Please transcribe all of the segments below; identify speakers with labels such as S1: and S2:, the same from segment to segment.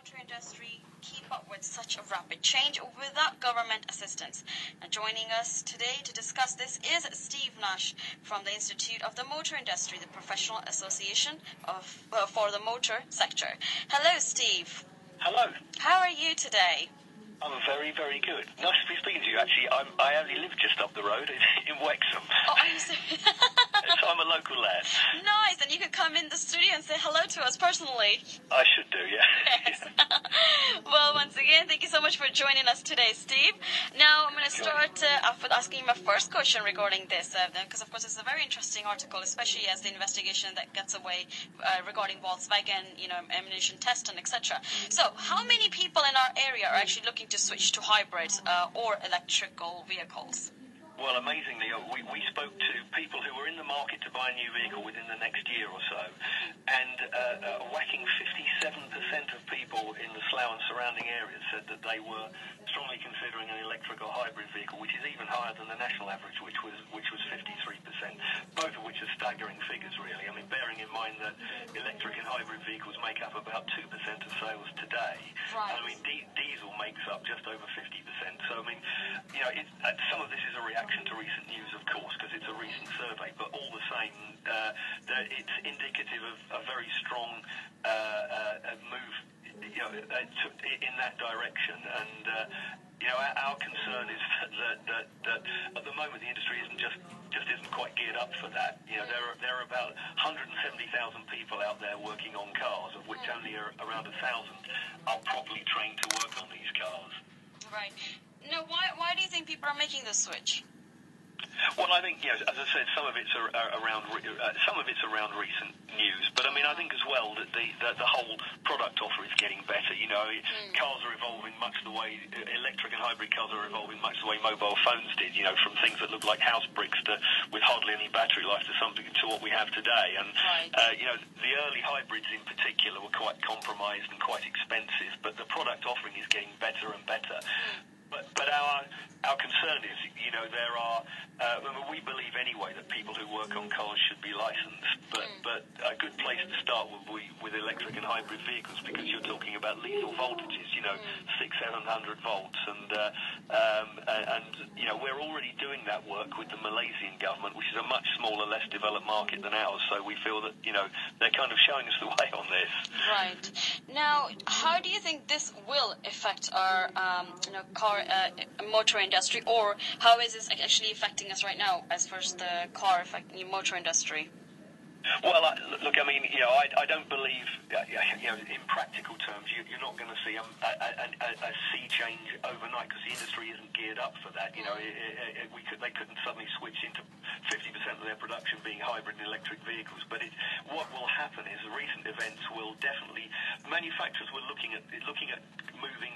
S1: motor industry keep up with such a rapid change without government assistance? Now, joining us today to discuss this is Steve Nash from the Institute of the Motor Industry, the professional association for the motor sector. Hello, Steve.
S2: Hello.
S1: How are you today?
S2: I'm very, very good. Nice to be speaking to you, actually. I only live just up the road in Wexham.
S1: Oh, are you serious?
S2: So I'm a local lad.
S1: Nice, and you could come in the studio and say hello to us personally.
S2: I should do, yeah.
S1: Yes. Well, once again, thank you so much for joining us today, Steve. Now, I'm going to start off with asking my first question regarding this, because, of course, it's a very interesting article, especially as the investigation that gets away regarding Volkswagen, ammunition test and etc. So, how many people in our area are actually looking to switch to hybrid or electrical vehicles?
S2: Well, amazingly, we spoke to people who were in the market to buy a new vehicle within the next year or so, and a whacking 57% of people in the Slough and surrounding areas said that they were strongly considering an electric or hybrid vehicle, which is even higher than the national average, which was 53%, both of which are staggering figures, really. I mean, bearing in mind that electric and hybrid vehicles make up about 2% of sales today.
S1: Right.
S2: I mean, diesel makes up just over 50%. So, I mean, some of this is a reaction to recent news, of course, because it's a recent survey, but all the same, it's indicative of a very strong move in that direction. And our concern is that at the moment the industry just isn't quite geared up for that. There are about 170,000 people out there working on cars, of which only around 1,000 are properly trained to work on these cars.
S1: Right. Now, why do you think people are making this switch?
S2: Well, I think, as I said, some of it's around recent news, but I mean, I think as well that the whole product offer is getting better. Cars are evolving much the way electric and hybrid cars are evolving much the way mobile phones did. From things that look like house bricks with hardly any battery life to what we have today. And
S1: right.
S2: The early hybrids in particular were quite compromised and quite expensive, but the product offering is getting better and better. But our concern is, there are. We believe anyway that people who work on cars should be licensed. But a good place to start will be with electric and hybrid vehicles, because you're talking about lethal voltages, 600-700 volts, and we're already doing that work with the Malaysian government, which is a much smaller, less developed market than ours. So we feel that they're kind of showing us the way on this.
S1: Right. Now, how do you think this will affect our car motor industry, or how is this actually affecting us right now as far as the car affecting the motor industry?
S2: Well, look, I mean, I don't believe, in practical terms, you're not going to see a sea change overnight, because the industry isn't geared up for that. They couldn't suddenly switch into 50% of their production being hybrid and electric vehicles. But what will happen is recent events will definitely, manufacturers were looking at moving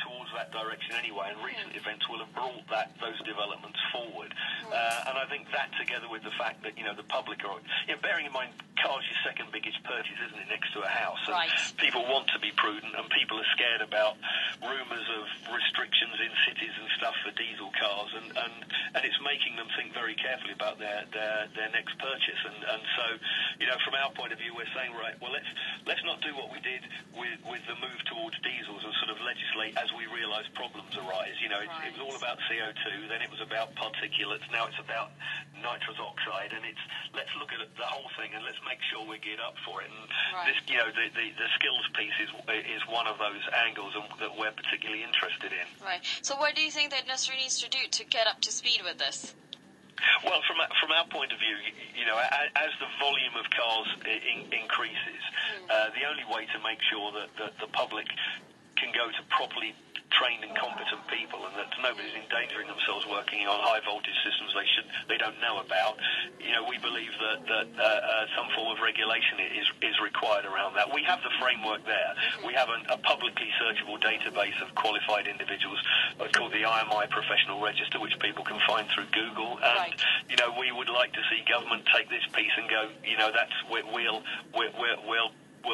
S2: towards that direction anyway, and recent events will have brought those developments forward. And I think that, together with the fact that the public are, bearing in mind, cars your second biggest purchase, isn't it, next to a house? And
S1: right.
S2: People want to be prudent, and people are scared about rumours of restrictions in cities and stuff for diesel cars, and it's making them think very carefully about their next purchase. And so, from our point of view, we're saying, right, well, let's not do what we did with the move towards diesels and sort of legislate as we realise problems arise. It was all about CO2, then it was about particulates, now it's about nitrous oxide, and let's look at the whole thing and let's make sure we're geared up for it. And
S1: right.
S2: this, the skills piece is one of those angles that we're particularly interested in.
S1: Right. So what do you think the industry needs to do to get up to speed with this?
S2: Well, from our point of view, as the volume of cars increases, the only way to make sure that the public can go to properly trained and competent people, and that nobody's endangering themselves working on high voltage systems they don't know about. We believe that some form of regulation is required around that. We have the framework there. We have a publicly searchable database of qualified individuals called the IMI Professional Register, which people can find through Google. And
S1: right.
S2: We would like to see government take this piece and go, we'll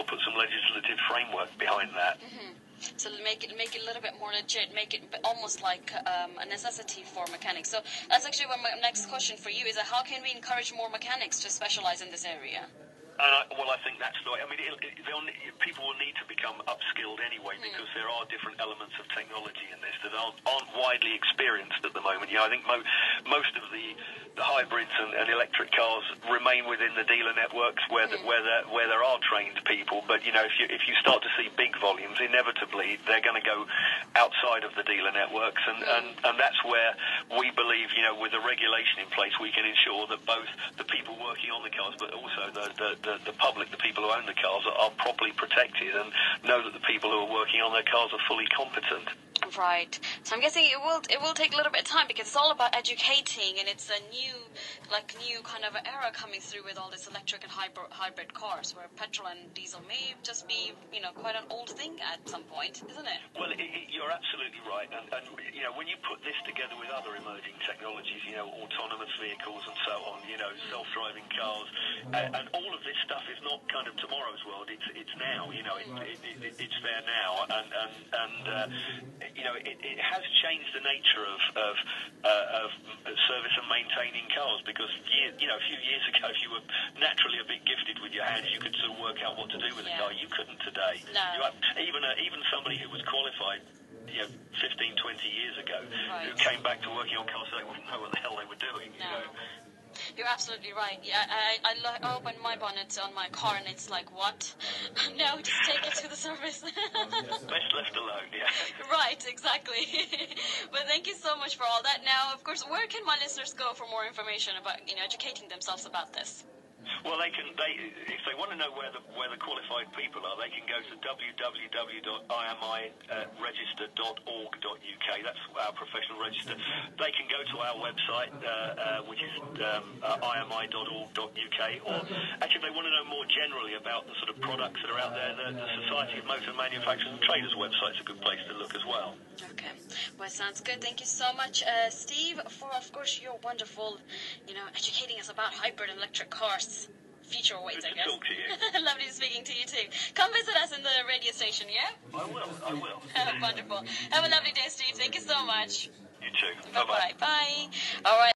S2: put some legislative framework behind that.
S1: Mm-hmm. So make it a little bit more legit, make it almost like a necessity for mechanics. So that's actually my next question for you, is how can we encourage more mechanics to specialize in this area?
S2: I think that's the way. I mean, people will need to become upskilled anyway because there are different elements of technology in this that aren't widely experienced at the moment. I think most of the hybrids and electric cars remain within the dealer networks where there are trained people. But if you start to see big volumes, inevitably they're going to go outside of the dealer networks, and that's where we believe, with the regulation in place, we can ensure that both the people working on the cars, but also the public, the people who own the cars, are properly protected and know that the people who are working on their cars are fully competent.
S1: Right. So I'm guessing it will take a little bit of time because it's all about educating, and it's a new kind of era coming through with all this electric and hybrid cars, where petrol and diesel may just be quite an old thing at some point, isn't it?
S2: Well, you're absolutely right, and when you put this together with other emerging technologies, autonomous vehicles and so on, self-driving cars, and all of this stuff is not kind of tomorrow's world. It's now. It's there now, and it has changed the nature of service and maintaining cars, because a few years ago, if you were naturally a bit gifted with your hands, you could sort of work out what to do with a car. You couldn't today.
S1: No.
S2: Even somebody who was qualified 15, 20 years ago, who came back to working on cars, they wouldn't know what the hell they were doing.
S1: No. You're absolutely right. Yeah, I open my bonnet on my car and it's like, what? No, just take it to the service.
S2: Best left alone, yeah.
S1: Right, exactly. But thank you so much for all that. Now, of course, where can my listeners go for more information about educating themselves about this?
S2: Well, if they want to know where the qualified people are, they can go to www.imiregister.org.uk. That's our professional register. They can go to our website, which is imi.org.uk, or actually, if they want to know more generally about the sort of products that are out there, the Society of Motor Manufacturers and Traders website is a good place to look as well.
S1: Okay, well, sounds good. Thank you so much, Steve, for, of course, your wonderful, educating us about hybrid and electric cars. Future awaits, I guess.
S2: Good to talk to you.
S1: Lovely speaking to you too. Come visit us in the radio station, yeah?
S2: I will.
S1: Wonderful. Have a lovely day, Steve. Thank you so much.
S2: You too.
S1: Bye-bye. Bye. All right.